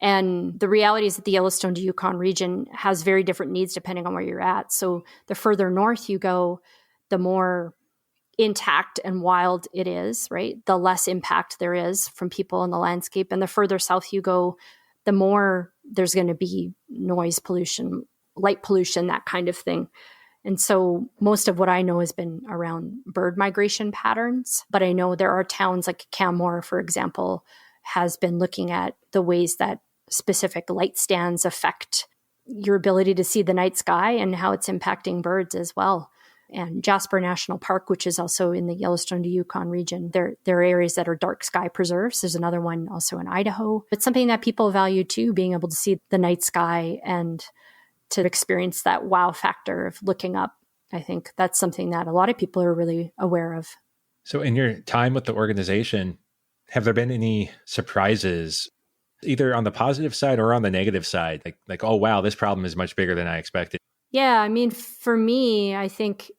And the reality is that the Yellowstone to Yukon region has very different needs depending on where you're at. So the further north you go, the more intact and wild it is, right? The less impact there is from people in the landscape. And the further south you go, the more there's going to be noise pollution, light pollution, that kind of thing. And so most of what I know has been around bird migration patterns. But I know there are towns like Canmore, for example, has been looking at the ways that specific light stands affect your ability to see the night sky and how it's impacting birds as well. And Jasper National Park, which is also in the Yellowstone to Yukon region, there are areas that are dark sky preserves. There's another one also in Idaho. It's something that people value too, being able to see the night sky and to experience that wow factor of looking up. I think that's something that a lot of people are really aware of. So in your time with the organization, have there been any surprises, either on the positive side or on the negative side? Like, oh, wow, this problem is much bigger than I expected. Yeah, I mean, for me, I think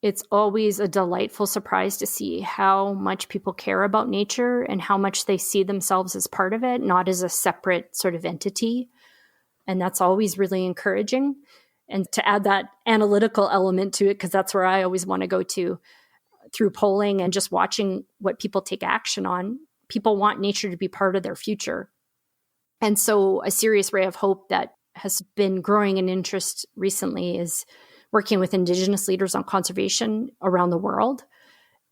it's always a delightful surprise to see how much people care about nature and how much they see themselves as part of it, not as a separate sort of entity. And that's always really encouraging. And to add that analytical element to it, because that's where I always want to go to through polling and just watching what people take action on, people want nature to be part of their future. And so a serious ray of hope that has been growing in interest recently is working with Indigenous leaders on conservation around the world.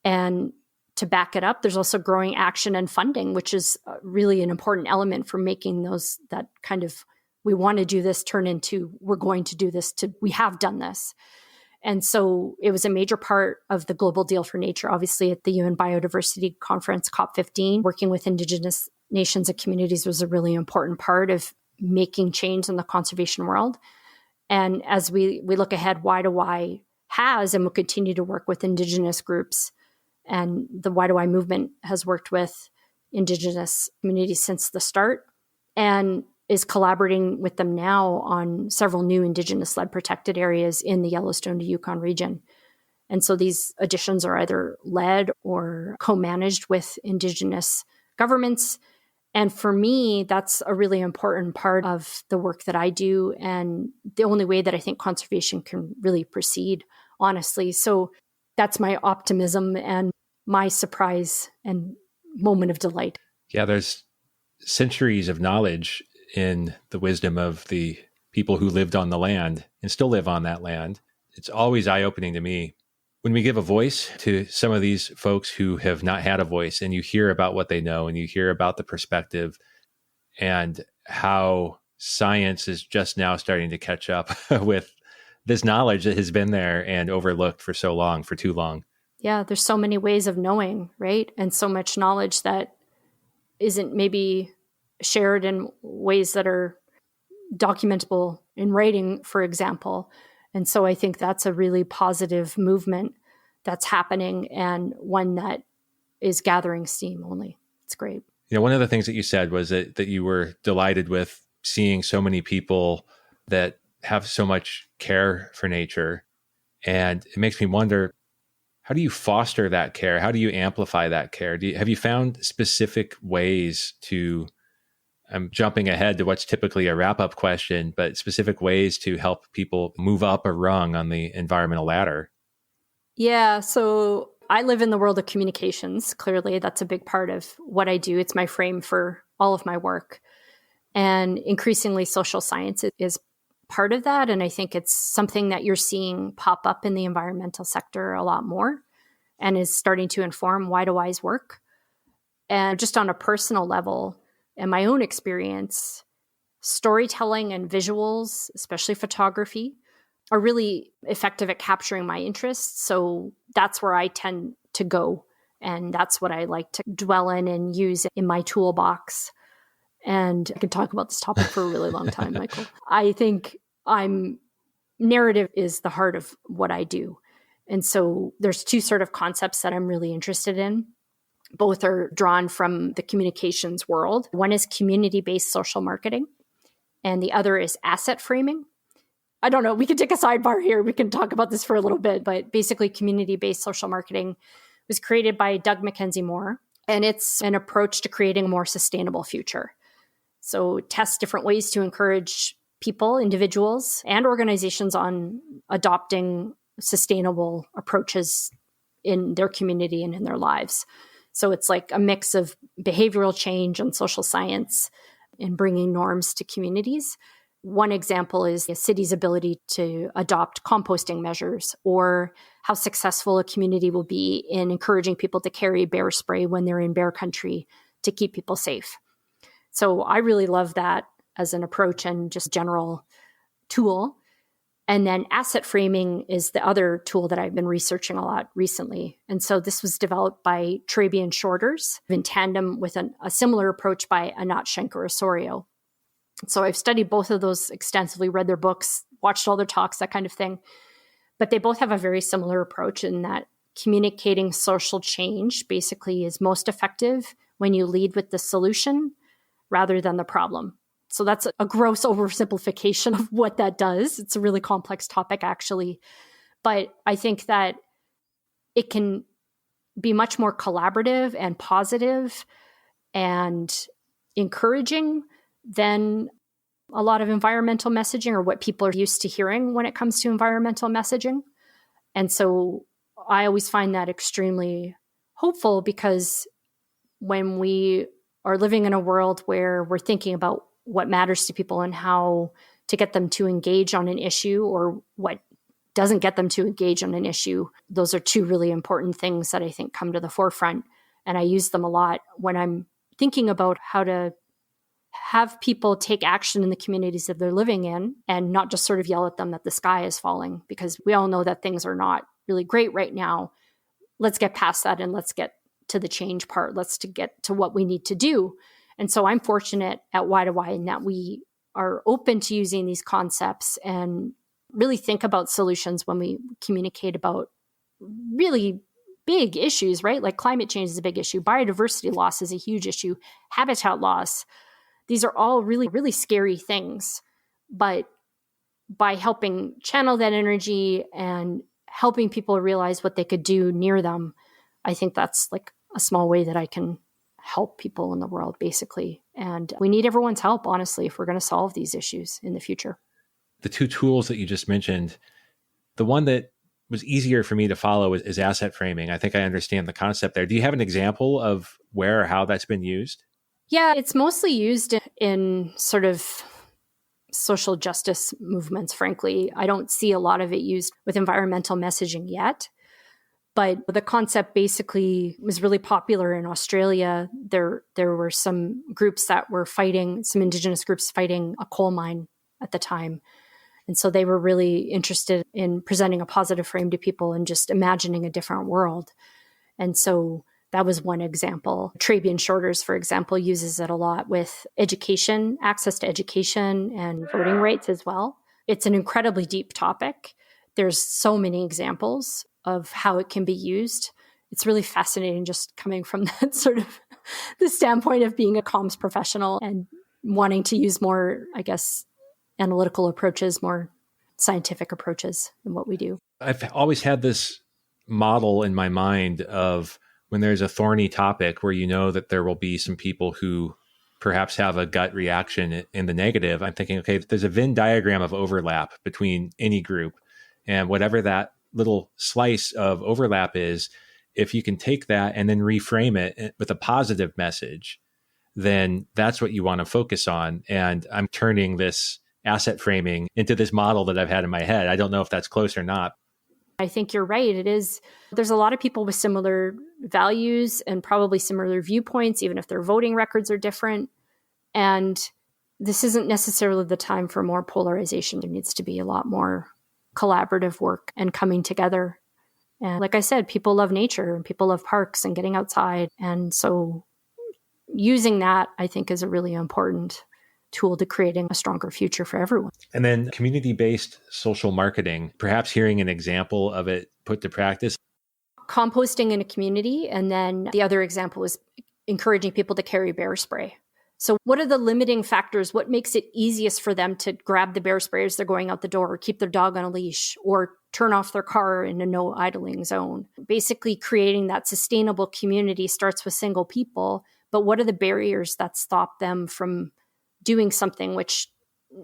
And to back it up, there's also growing action and funding, which is really an important element for making those that kind of we want to do this turn into we're going to do this to we have done this. And so it was a major part of the global deal for nature, obviously at the UN Biodiversity Conference, COP15, working with Indigenous nations and communities was a really important part of making change in the conservation world. And as we look ahead, Y2Y has and will continue to work with Indigenous groups. And the Y2Y movement has worked with Indigenous communities since the start and is collaborating with them now on several new Indigenous-led protected areas in the Yellowstone to Yukon region. And so these additions are either led or co-managed with Indigenous governments. And for me, that's a really important part of the work that I do and the only way that I think conservation can really proceed, honestly. So that's my optimism and my surprise and moment of delight. Yeah, there's centuries of knowledge in the wisdom of the people who lived on the land and still live on that land. It's always eye-opening to me when we give a voice to some of these folks who have not had a voice, and you hear about what they know and you hear about the perspective and how science is just now starting to catch up with this knowledge that has been there and overlooked for so long, for too long. Yeah, there's so many ways of knowing, right? And so much knowledge that isn't maybe shared in ways that are documentable in writing, for example. And so I think that's a really positive movement that's happening and one that is gathering steam only. It's great. You know, one of the things that you said was that you were delighted with seeing so many people that have so much care for nature. And it makes me wonder, how do you foster that care? How do you amplify that care? Have you found specific ways to, I'm jumping ahead to what's typically a wrap-up question, but specific ways to help people move up a rung on the environmental ladder? Yeah, so I live in the world of communications. Clearly, that's a big part of what I do. It's my frame for all of my work. And increasingly, social science is part of that. And I think it's something that you're seeing pop up in the environmental sector a lot more and is starting to inform Y2Y's work. And just on a personal level, in my own experience, storytelling and visuals, especially photography, are really effective at capturing my interests. So that's where I tend to go. And that's what I like to dwell in and use in my toolbox. And I can talk about this topic for a really long time, Michael. I think narrative is the heart of what I do. And so there's two sort of concepts that I'm really interested in. Both are drawn from the communications world. One is community-based social marketing, and the other is asset framing. I don't know, we could take a sidebar here. We can talk about this for a little bit, but basically community-based social marketing was created by Doug Mackenzie Moore, and it's an approach to creating a more sustainable future. So test different ways to encourage people, individuals, and organizations on adopting sustainable approaches in their community and in their lives. So it's like a mix of behavioral change and social science in bringing norms to communities. One example is a city's ability to adopt composting measures, or how successful a community will be in encouraging people to carry bear spray when they're in bear country to keep people safe. So I really love that as an approach and just general tool. And then asset framing is the other tool that I've been researching a lot recently. And so this was developed by Traby and Shorters in tandem with a similar approach by Anat Shenker-Osorio. So I've studied both of those extensively, read their books, watched all their talks, that kind of thing. But they both have a very similar approach in that communicating social change basically is most effective when you lead with the solution rather than the problem. So that's a gross oversimplification of what that does. It's a really complex topic, actually. But I think that it can be much more collaborative and positive and encouraging than a lot of environmental messaging or what people are used to hearing when it comes to environmental messaging. And so I always find that extremely hopeful, because when we are living in a world where we're thinking about what matters to people and how to get them to engage on an issue or what doesn't get them to engage on an issue, those are two really important things that I think come to the forefront. And I use them a lot when I'm thinking about how to have people take action in the communities that they're living in and not just sort of yell at them that the sky is falling, because we all know that things are not really great right now. Let's get past that and let's get to the change part. Let's get to what we need to do. And so I'm fortunate at Y2Y in that we are open to using these concepts and really think about solutions when we communicate about really big issues, right? Like climate change is a big issue. Biodiversity loss is a huge issue. Habitat loss. These are all really, really scary things. But by helping channel that energy and helping people realize what they could do near them, I think that's like a small way that I can help people in the world, basically. And we need everyone's help, honestly, if we're going to solve these issues in the future. The two tools that you just mentioned, the one that was easier for me to follow is asset framing. I think I understand the concept there. Do you have an example of where or how that's been used? Yeah, it's mostly used in sort of social justice movements, frankly. I don't see a lot of it used with environmental messaging yet. But the concept basically was really popular in Australia. There were some groups that were fighting, some Indigenous groups fighting a coal mine at the time. And so they were really interested in presenting a positive frame to people and just imagining a different world. And so that was one example. Traby and Shorters, for example, uses it a lot with education, access to education and voting rights as well. It's an incredibly deep topic. There's so many examples of how it can be used. It's really fascinating just coming from that sort of the standpoint of being a comms professional and wanting to use more, I guess, analytical approaches, more scientific approaches in what we do. I've always had this model in my mind of when there's a thorny topic where you know that there will be some people who perhaps have a gut reaction in the negative. I'm thinking, okay, there's a Venn diagram of overlap between any group, and whatever that little slice of overlap is, if you can take that and then reframe it with a positive message, then that's what you want to focus on. And I'm turning this asset framing into this model that I've had in my head. I don't know if that's close or not. I think you're right. It is. There's a lot of people with similar values and probably similar viewpoints, even if their voting records are different. And this isn't necessarily the time for more polarization. There needs to be a lot more collaborative work and coming together. And like I said, people love nature and people love parks and getting outside. And so using that, I think, is a really important tool to creating a stronger future for everyone. And then community-based social marketing, perhaps hearing an example of it put to practice. Composting in a community. And then the other example is encouraging people to carry bear spray. So what are the limiting factors? What makes it easiest for them to grab the bear spray as they're going out the door, or keep their dog on a leash, or turn off their car in a no idling zone? Basically, creating that sustainable community starts with single people. But what are the barriers that stop them from doing something which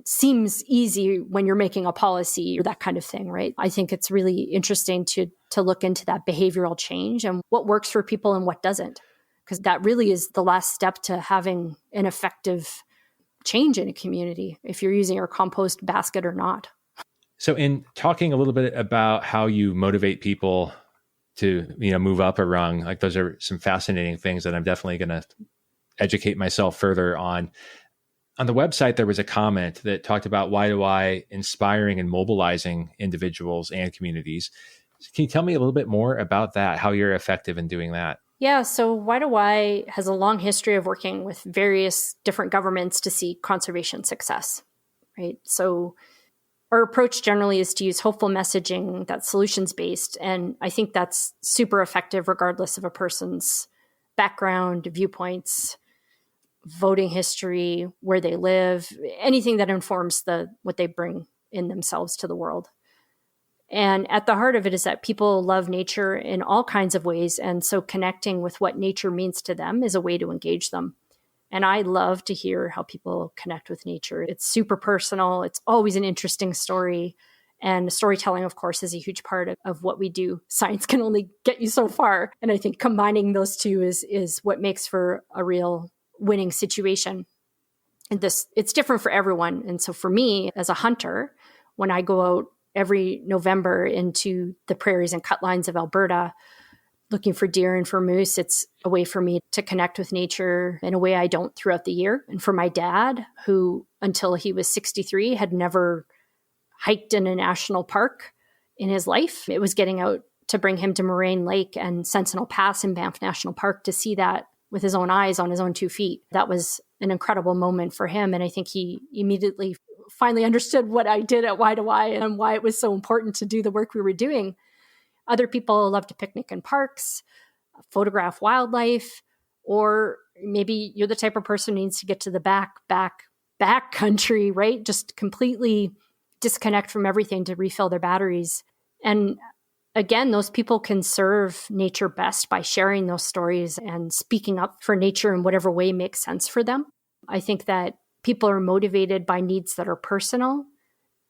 seems easy when you're making a policy or that kind of thing, right? I think it's really interesting to look into that behavioral change and what works for people and what doesn't. Because that really is the last step to having an effective change in a community, if you're using your compost basket or not. So in talking a little bit about how you motivate people to, move up a rung, like those are some fascinating things that I'm definitely going to educate myself further on. On the website, there was a comment that talked about Y2Y inspiring and mobilizing individuals and communities. Can you tell me a little bit more about that, how you're effective in doing that? Yeah, so Y2Y has a long history of working with various different governments to see conservation success, right? So our approach generally is to use hopeful messaging that's solutions-based, and I think that's super effective regardless of a person's background, viewpoints, voting history, where they live, anything that informs what they bring in themselves to the world. And at the heart of it is that people love nature in all kinds of ways. And so connecting with what nature means to them is a way to engage them. And I love to hear how people connect with nature. It's super personal. It's always an interesting story. And storytelling, of course, is a huge part of what we do. Science can only get you so far. And I think combining those two is what makes for a real winning situation. And it's different for everyone. And so for me, as a hunter, when I go out every November into the prairies and cutlines of Alberta, looking for deer and for moose, it's a way for me to connect with nature in a way I don't throughout the year. And for my dad, who until he was 63 had never hiked in a national park in his life, it was getting out to bring him to Moraine Lake and Sentinel Pass in Banff National Park to see that with his own eyes on his own 2 feet. That was an incredible moment for him. And I think he immediately finally understood what I did at Y2Y and why it was so important to do the work we were doing. Other people love to picnic in parks, photograph wildlife, or maybe you're the type of person who needs to get to the back country, right? Just completely disconnect from everything to refill their batteries. And again, those people can serve nature best by sharing those stories and speaking up for nature in whatever way makes sense for them. I think that people are motivated by needs that are personal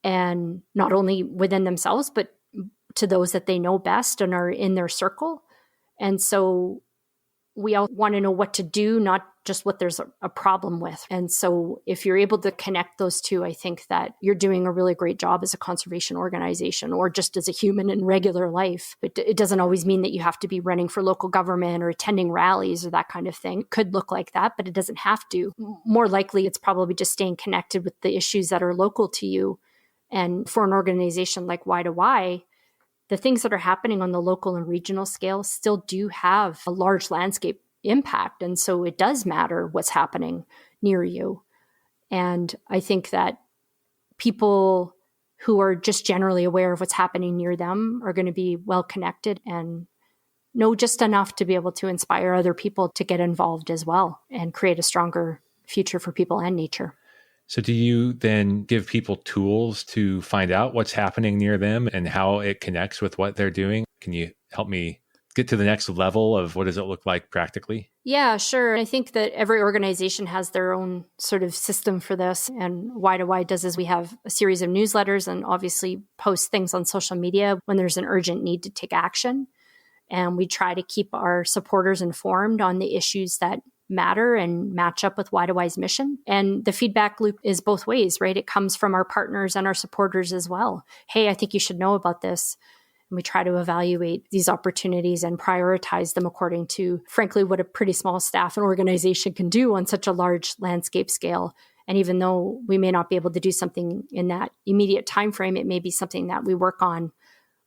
and not only within themselves, but to those that they know best and are in their circle. And so we all want to know what to do, not just what there's a problem with. And so if you're able to connect those two, I think that you're doing a really great job as a conservation organization or just as a human in regular life. It doesn't always mean that you have to be running for local government or attending rallies or that kind of thing. It could look like that, but it doesn't have to. More likely, it's probably just staying connected with the issues that are local to you. And for an organization like Y2Y, the things that are happening on the local and regional scale still do have a large landscape impact. And so it does matter what's happening near you. And I think that people who are just generally aware of what's happening near them are going to be well connected and know just enough to be able to inspire other people to get involved as well and create a stronger future for people and nature. So do you then give people tools to find out what's happening near them and how it connects with what they're doing? Can you help me get to the next level of what does it look like practically? Yeah, sure. I think that every organization has their own sort of system for this. And Y2Y does is we have a series of newsletters and obviously post things on social media when there's an urgent need to take action. And we try to keep our supporters informed on the issues that matter and match up with Y2Y's mission. And the feedback loop is both ways, right? It comes from our partners and our supporters as well. Hey, I think you should know about this. And we try to evaluate these opportunities and prioritize them according to, frankly, what a pretty small staff and organization can do on such a large landscape scale. And even though we may not be able to do something in that immediate time frame, it may be something that we work on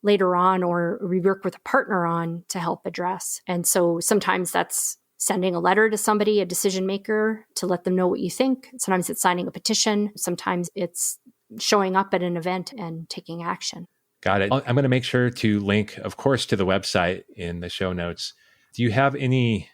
later on or we work with a partner on to help address. And so sometimes that's sending a letter to somebody, a decision maker, to let them know what you think. Sometimes it's signing a petition. Sometimes it's showing up at an event and taking action. Got it. I'm going to make sure to link, of course, to the website in the show notes. Do you have any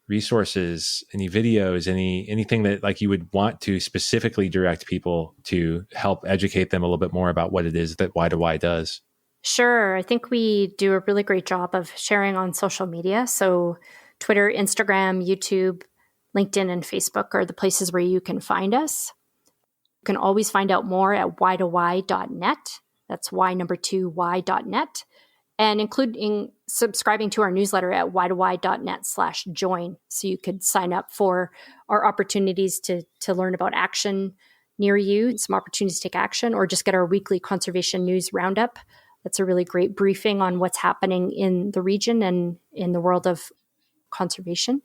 resources, any videos, anything that like you would want to specifically direct people to help educate them a little bit more about what it is that Y2Y does? Sure. I think we do a really great job of sharing on social media. So Twitter, Instagram, YouTube, LinkedIn, and Facebook are the places where you can find us. You can always find out more at y2y.net. That's y2y.net. And including subscribing to our newsletter at y2y.net/join. So you could sign up for our opportunities to learn about action near you, some opportunities to take action, or just get our weekly conservation news roundup. That's a really great briefing on what's happening in the region and in the world of conservation.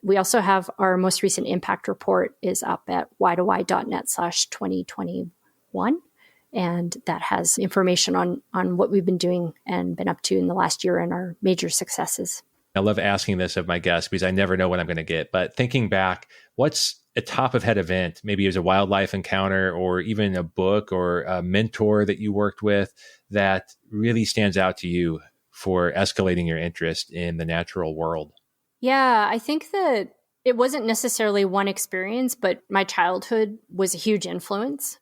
We also have our most recent impact report is up at y2y.net/2021. And that has information on what we've been doing and been up to in the last year and our major successes. I love asking this of my guests because I never know what I'm going to get. But thinking back, what's a top of head event? Maybe it was a wildlife encounter or even a book or a mentor that you worked with that really stands out to you for escalating your interest in the natural world? Yeah, I think that it wasn't necessarily one experience, but my childhood was a huge influence.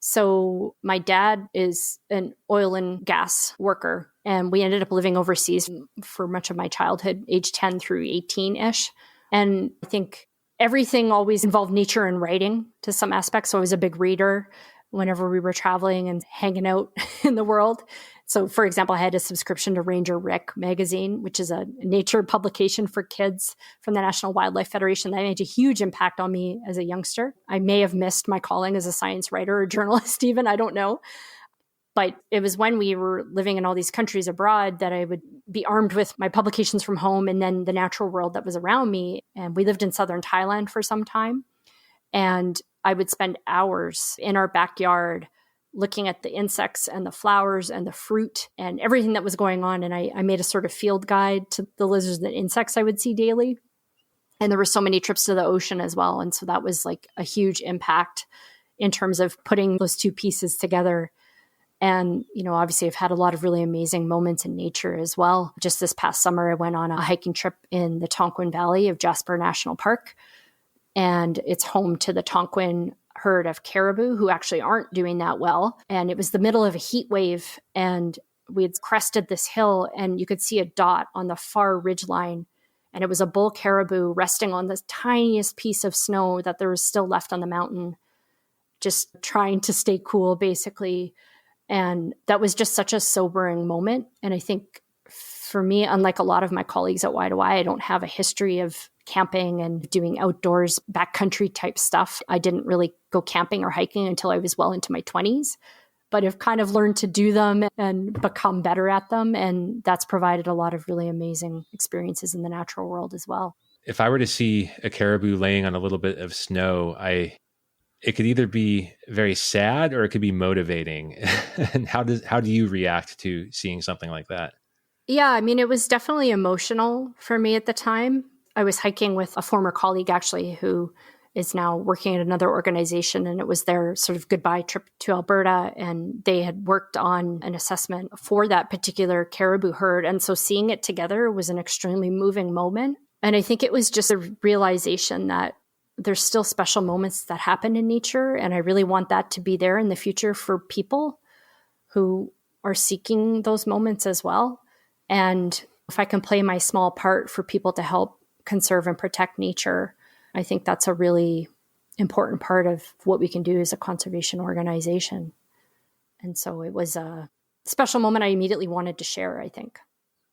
So my dad is an oil and gas worker, and we ended up living overseas for much of my childhood, age 10 through 18-ish. And I think everything always involved nature and writing to some aspects. So I was a big reader whenever we were traveling and hanging out in the world. So, for example, I had a subscription to Ranger Rick magazine, which is a nature publication for kids from the National Wildlife Federation. That made a huge impact on me as a youngster. I may have missed my calling as a science writer or journalist even, I don't know. But it was when we were living in all these countries abroad that I would be armed with my publications from home and then the natural world that was around me. And we lived in southern Thailand for some time. And I would spend hours in our backyard looking at the insects and the flowers and the fruit and everything that was going on. And I made a sort of field guide to the lizards and insects I would see daily. And there were so many trips to the ocean as well. And so that was like a huge impact in terms of putting those two pieces together. And, obviously I've had a lot of really amazing moments in nature as well. Just this past summer, I went on a hiking trip in the Tonquin Valley of Jasper National Park. And it's home to the Tonquin herd of caribou who actually aren't doing that well. And it was the middle of a heat wave, and we had crested this hill, and you could see a dot on the far ridgeline. And it was a bull caribou resting on the tiniest piece of snow that there was still left on the mountain, just trying to stay cool, basically. And that was just such a sobering moment. And I think for me, unlike a lot of my colleagues at Y2Y, I don't have a history of camping and doing outdoors backcountry type stuff. I didn't really go camping or hiking until I was well into my 20s, but I've kind of learned to do them and become better at them. And that's provided a lot of really amazing experiences in the natural world as well. If I were to see a caribou laying on a little bit of snow, it could either be very sad or it could be motivating. And how do you react to seeing something like that? Yeah, I mean, it was definitely emotional for me at the time. I was hiking with a former colleague, actually, who is now working at another organization, and it was their sort of goodbye trip to Alberta, and they had worked on an assessment for that particular caribou herd. And so seeing it together was an extremely moving moment. And I think it was just a realization that there's still special moments that happen in nature, and I really want that to be there in the future for people who are seeking those moments as well. And if I can play my small part for people to help conserve and protect nature, I think that's a really important part of what we can do as a conservation organization. And so it was a special moment I immediately wanted to share, I think.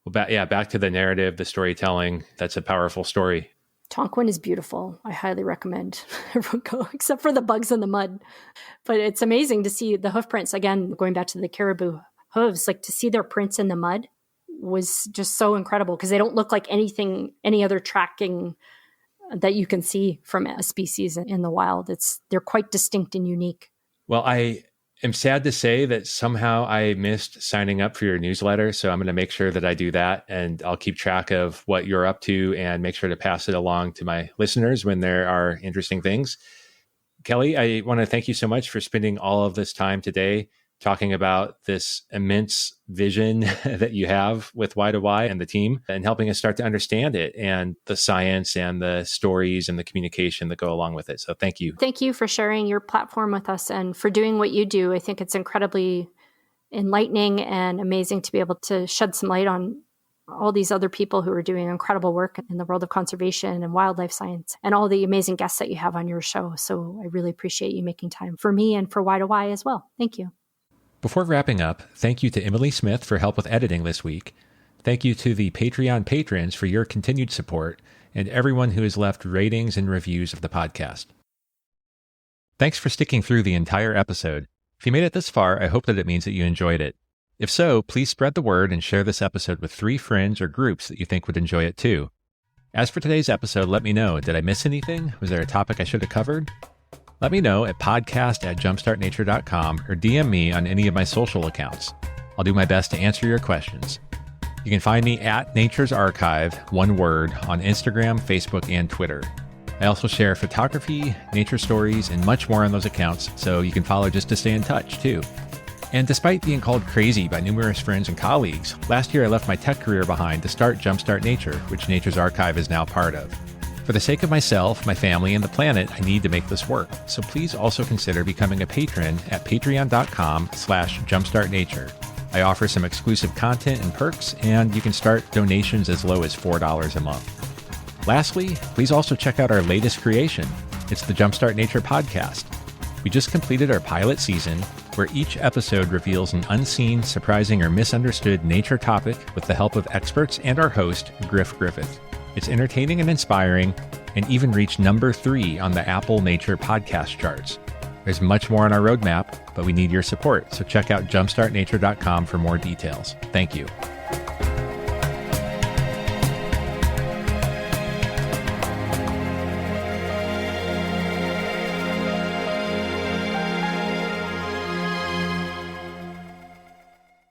Well, back to the narrative, the storytelling. That's a powerful story. Tonquin is beautiful. I highly recommend everyone go, except for the bugs in the mud. But it's amazing to see the hoof prints. Again, going back to the caribou hooves, like to see their prints in the mud was just so incredible because they don't look like any other tracking that you can see from a species in the wild. They're quite distinct and unique. Well, I am sad to say that somehow I missed signing up for your newsletter. So I'm going to make sure that I do that, and I'll keep track of what you're up to and make sure to pass it along to my listeners when there are interesting things. Kelly, I want to thank you so much for spending all of this time today talking about this immense vision that you have with Y2Y and the team, and helping us start to understand it and the science and the stories and the communication that go along with it. So thank you. Thank you for sharing your platform with us and for doing what you do. I think it's incredibly enlightening and amazing to be able to shed some light on all these other people who are doing incredible work in the world of conservation and wildlife science, and all the amazing guests that you have on your show. So I really appreciate you making time for me and for Y2Y as well. Thank you. Before wrapping up, thank you to Emily Smith for help with editing this week. Thank you to the Patreon patrons for your continued support, and everyone who has left ratings and reviews of the podcast. Thanks for sticking through the entire episode. If you made it this far, I hope that it means that you enjoyed it. If so, please spread the word and share this episode with 3 friends or groups that you think would enjoy it too. As for today's episode, let me know. Did I miss anything? Was there a topic I should have covered? Let me know at podcast@jumpstartnature.com or DM me on any of my social accounts. I'll do my best to answer your questions. You can find me at Nature's Archive, one word, on Instagram, Facebook, and Twitter. I also share photography, nature stories, and much more on those accounts, so you can follow just to stay in touch, too. And despite being called crazy by numerous friends and colleagues, last year I left my tech career behind to start Jumpstart Nature, which Nature's Archive is now part of. For the sake of myself, my family, and the planet, I need to make this work. So please also consider becoming a patron at patreon.com/jumpstartnature. I offer some exclusive content and perks, and you can start donations as low as $4 a month. Lastly, please also check out our latest creation. It's the Jumpstart Nature podcast. We just completed our pilot season, where each episode reveals an unseen, surprising, or misunderstood nature topic with the help of experts and our host, Griff Griffith. It's entertaining and inspiring, and even reached number 3 on the Apple Nature podcast charts. There's much more on our roadmap, but we need your support, so check out jumpstartnature.com for more details. Thank you.